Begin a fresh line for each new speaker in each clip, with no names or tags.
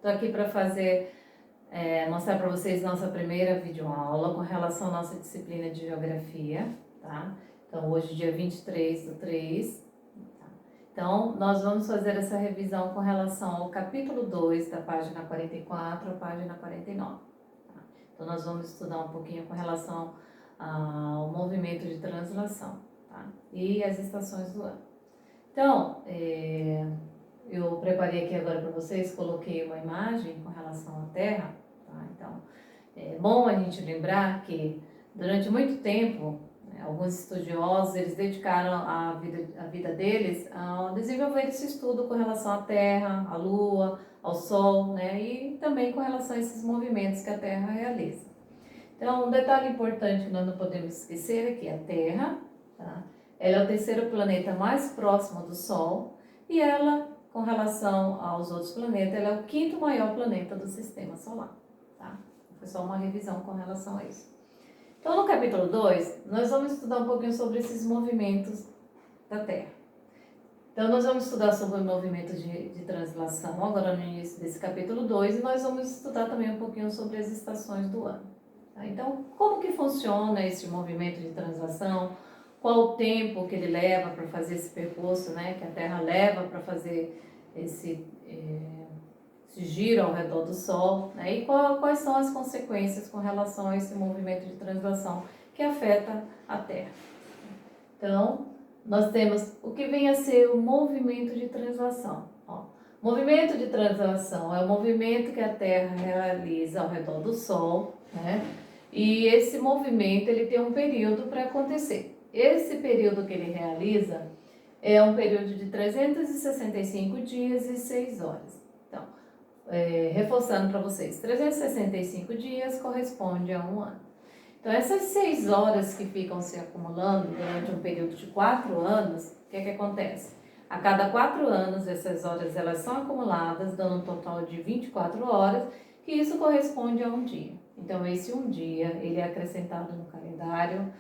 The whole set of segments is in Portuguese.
Estou aqui para mostrar para vocês nossa primeira videoaula com relação à nossa disciplina de Geografia, tá? Então, hoje, dia 23/3. Tá? Então, nós vamos fazer essa revisão com relação ao capítulo 2, da página 44 à página 49. Tá? Então, nós vamos estudar um pouquinho com relação ao movimento de translação, tá? E as estações do ano. Então, eu preparei aqui agora para vocês, coloquei uma imagem com relação à Terra, tá? Então, é bom a gente lembrar que durante muito tempo, né, alguns estudiosos, eles dedicaram a vida deles a desenvolver esse estudo com relação à Terra, à Lua, ao Sol, né, e também com relação a esses movimentos que a Terra realiza. Então, um detalhe importante que nós não podemos esquecer é que a Terra, tá, ela é o terceiro planeta mais próximo do Sol e ela, com relação aos outros planetas, ela é o quinto maior planeta do Sistema Solar. Tá? Foi só uma revisão com relação a isso. Então, no capítulo 2, nós vamos estudar um pouquinho sobre esses movimentos da Terra. Então, nós vamos estudar sobre o movimento de translação, agora no início desse capítulo 2, e nós vamos estudar também um pouquinho sobre as estações do ano. Tá? Então, como que funciona esse movimento de translação? Qual o tempo que ele leva para fazer esse percurso, né, que a Terra leva para fazer esse giro ao redor do Sol, né, e quais são as consequências com relação a esse movimento de translação que afeta a Terra. Então, nós temos o que vem a ser o movimento de translação. Ó, movimento de translação é o movimento que a Terra realiza ao redor do Sol, né, e esse movimento ele tem um período para acontecer. Esse período que ele realiza é um período de 365 dias e 6 horas. Então, reforçando para vocês, 365 dias corresponde a um ano. Então, essas 6 horas que ficam se acumulando durante um período de 4 anos, o que acontece? A cada 4 anos, essas horas elas são acumuladas, dando um total de 24 horas, que isso corresponde a um dia. Então, esse um dia, ele é acrescentado no calendário,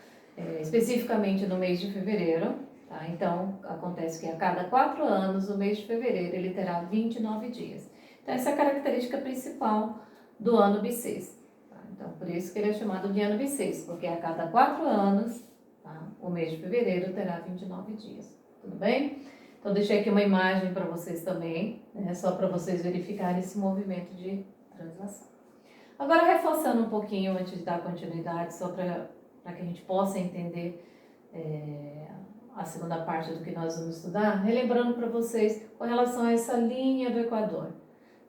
especificamente no mês de fevereiro, tá? Então, acontece que a cada 4 anos, o mês de fevereiro, ele terá 29 dias. Então, essa é a característica principal do ano bissexto. Tá? Então, por isso que ele é chamado de ano bissexto, porque a cada 4 anos, tá, o mês de fevereiro terá 29 dias. Tudo bem? Então, deixei aqui uma imagem para vocês também, né, só para vocês verificarem esse movimento de translação. Agora, reforçando um pouquinho antes de dar continuidade, só para que a gente possa entender a segunda parte do que nós vamos estudar, relembrando para vocês com relação a essa linha do Equador.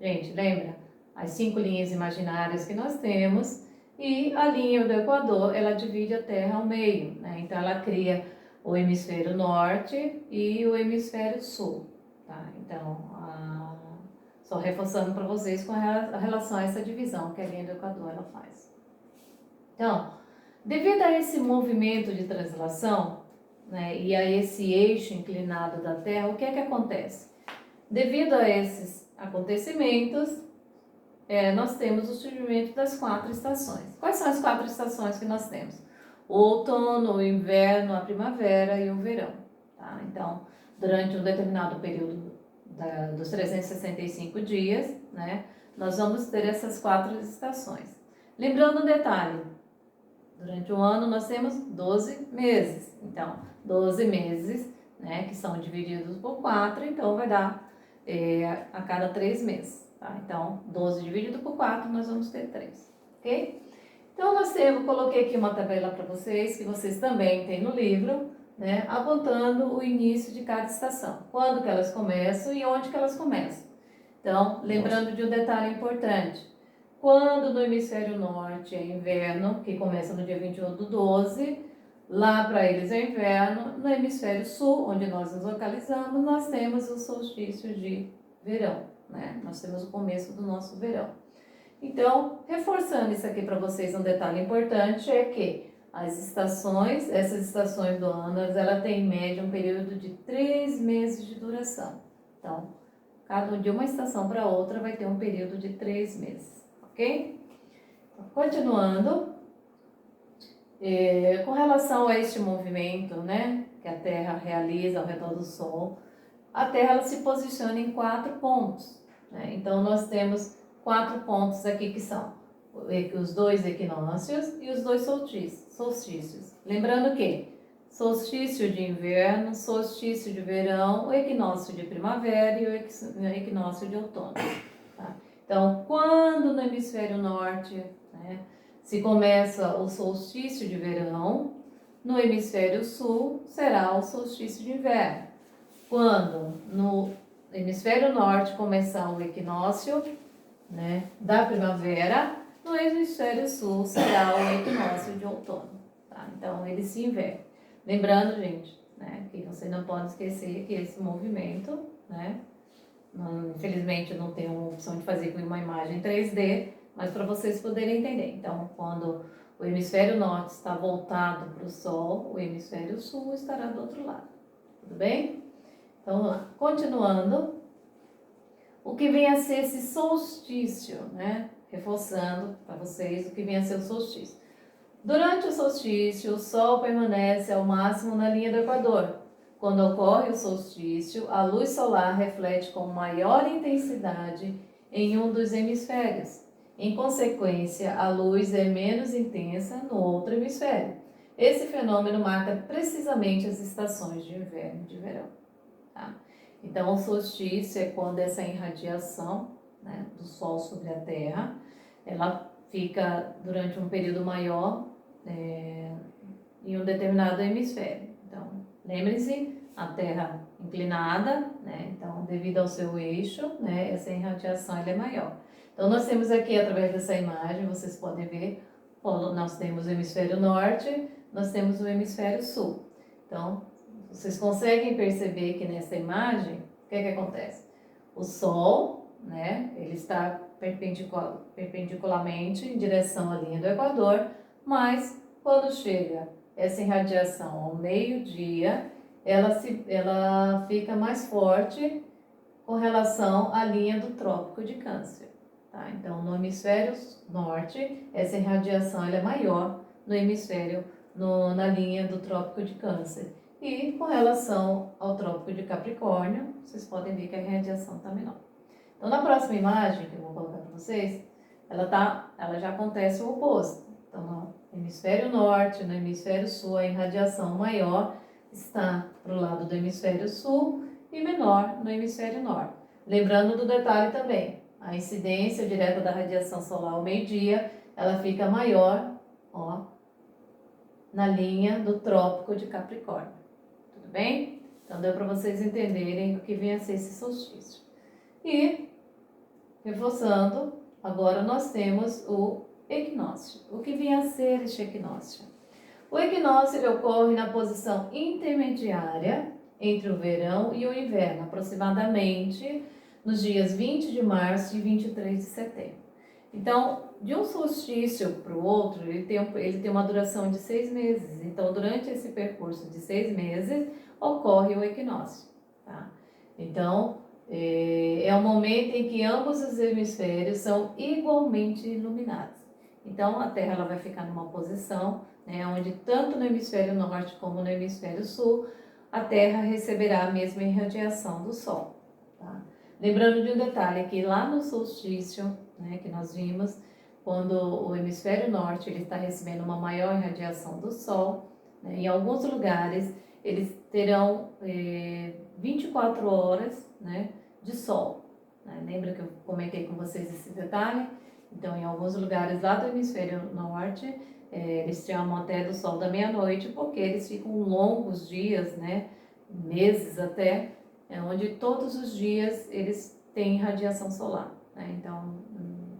Gente, lembra? As 5 linhas imaginárias que nós temos e a linha do Equador, ela divide a Terra ao meio, né? Então, ela cria o hemisfério norte e o hemisfério sul, tá? Então, só reforçando para vocês com a relação a essa divisão que a linha do Equador ela faz. Então, devido a esse movimento de translação, né, e a esse eixo inclinado da Terra, o que acontece? Devido a esses acontecimentos, nós temos o surgimento das 4 estações. Quais são as 4 estações que nós temos? O outono, o inverno, a primavera e o verão. Tá? Então, durante um determinado período dos 365 dias, né, nós vamos ter essas 4 estações. Lembrando um detalhe, durante um ano nós temos 12 meses. Então, 12 meses, né, que são divididos por 4, então vai dar a cada 3 meses. Tá? Então, 12 dividido por 4, nós vamos ter 3. Ok? Então, eu coloquei aqui uma tabela para vocês, que vocês também têm no livro, né, apontando o início de cada estação. Quando que elas começam e onde que elas começam. Então, lembrando de um detalhe importante. Quando no hemisfério norte é inverno, que começa no dia 21/12, lá para eles é inverno. No hemisfério sul, onde nós nos localizamos, nós temos o solstício de verão, né? Nós temos o começo do nosso verão. Então, reforçando isso aqui para vocês, um detalhe importante é que essas estações do ano, ela tem em média um período de 3 meses de duração. Então, de uma estação para outra vai ter um período de 3 meses, ok? Então, continuando, com relação a este movimento, né, que a Terra realiza ao redor do Sol, a Terra ela se posiciona em 4 pontos, né? Então, nós temos quatro pontos aqui que são os dois equinócios e os dois solstícios. Lembrando que solstício de inverno, solstício de verão, o equinócio de primavera e o equinócio de outono. Tá? Então, quando no hemisfério norte, né, se começa o solstício de verão, no hemisfério sul será o solstício de inverno. Quando no hemisfério norte começar o equinócio, né, da primavera, no hemisfério sul será o equinócio de outono. Tá? Então, ele se inverte. Lembrando, gente, né, que você não pode esquecer que esse movimento, né, infelizmente eu não tenho a opção de fazer com uma imagem 3D, mas para vocês poderem entender. Então, quando o hemisfério norte está voltado para o Sol, o hemisfério sul estará do outro lado. Tudo bem? Então, vamos lá. Continuando, o que vem a ser esse solstício, né? Reforçando para vocês o que vem a ser o solstício. Durante o solstício, o Sol permanece ao máximo na linha do Equador. Quando ocorre o solstício, a luz solar reflete com maior intensidade em um dos hemisférios. Em consequência, a luz é menos intensa no outro hemisfério. Esse fenômeno marca precisamente as estações de inverno e de verão. Tá? Então, o solstício é quando essa irradiação, né, do Sol sobre a Terra, ela fica durante um período maior em um determinado hemisfério. Então, lembre-se, a Terra inclinada, né, então, devido ao seu eixo, né, essa irradiação ela é maior. Então, nós temos aqui, através dessa imagem, vocês podem ver, nós temos o hemisfério norte, nós temos o hemisfério sul. Então, vocês conseguem perceber que nessa imagem, o que é que acontece? O Sol, né, ele está perpendicularmente em direção à linha do Equador, mas quando chega essa irradiação ao meio-dia, ela fica mais forte com relação à linha do Trópico de Câncer. Tá? Então, no hemisfério norte, essa irradiação ela é maior no hemisfério, na linha do Trópico de Câncer. E com relação ao Trópico de Capricórnio, vocês podem ver que a radiação está menor. Então, na próxima imagem que eu vou colocar para vocês, ela já acontece o oposto. Então, no hemisfério norte, no hemisfério sul, a irradiação maior está para o lado do hemisfério sul e menor no hemisfério norte. Lembrando do detalhe também, a incidência direta da radiação solar ao meio-dia, ela fica maior, ó, na linha do Trópico de Capricórnio. Tudo bem? Então, deu para vocês entenderem o que vem a ser esse solstício. E, reforçando, agora nós temos o equinócio. O que vem a ser este equinócio? O equinócio ele ocorre na posição intermediária entre o verão e o inverno, aproximadamente nos dias 20 de março e 23 de setembro. Então, de um solstício para o outro, ele tem uma duração de 6 meses. Então, durante esse percurso de 6 meses, ocorre o equinócio. Tá? Então, é o momento em que ambos os hemisférios são igualmente iluminados. Então, a Terra ela vai ficar numa posição, né, onde tanto no hemisfério norte como no hemisfério sul, a Terra receberá a mesma irradiação do Sol. Tá? Lembrando de um detalhe, que lá no solstício, né, que nós vimos, quando o hemisfério norte ele está recebendo uma maior irradiação do Sol, né, em alguns lugares eles terão 24 horas, né, de Sol. Né? Lembra que eu comentei com vocês esse detalhe? Então, em alguns lugares lá do hemisfério norte, eles chamam até do Sol da meia-noite, porque eles ficam longos dias, né, meses até, onde todos os dias eles têm radiação solar. Né? Então,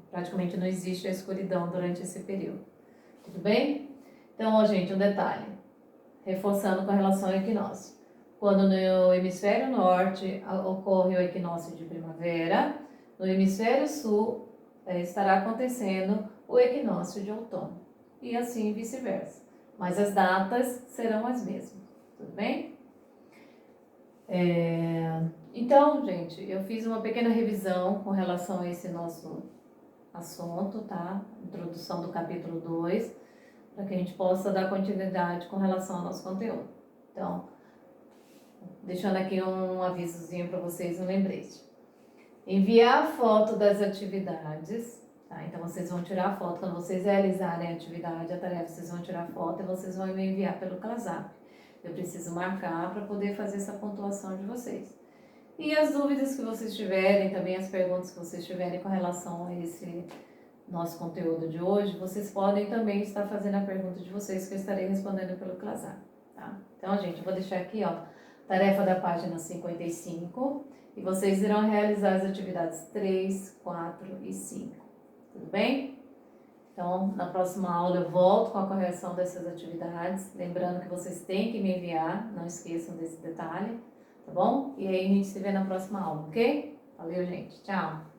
praticamente não existe a escuridão durante esse período. Tudo bem? Então, ó, gente, um detalhe, reforçando com relação ao equinócio. Quando no hemisfério norte ocorre o equinócio de primavera, no hemisfério sul estará acontecendo o equinócio de outono. E assim vice-versa. Mas as datas serão as mesmas. Tudo bem? Então, gente, eu fiz uma pequena revisão com relação a esse nosso assunto, tá? Introdução do capítulo 2, para que a gente possa dar continuidade com relação ao nosso conteúdo. Então, deixando aqui um avisozinho para vocês, um lembrete. enviar a foto das atividades, tá? Então vocês vão tirar a foto, quando vocês realizarem a atividade, a tarefa, vocês vão tirar a foto e vocês vão me enviar pelo ClassZap. Eu preciso marcar para poder fazer essa pontuação de vocês. E as dúvidas que vocês tiverem, também as perguntas que vocês tiverem com relação a esse nosso conteúdo de hoje, vocês podem também estar fazendo a pergunta de vocês que eu estarei respondendo pelo ClassZap, tá? Então, gente, eu vou deixar aqui, ó, tarefa da página 55 e vocês irão realizar as atividades 3, 4 e 5, tudo bem? Então, na próxima aula eu volto com a correção dessas atividades, lembrando que vocês têm que me enviar, não esqueçam desse detalhe, tá bom? E aí a gente se vê na próxima aula, ok? Valeu, gente. Tchau!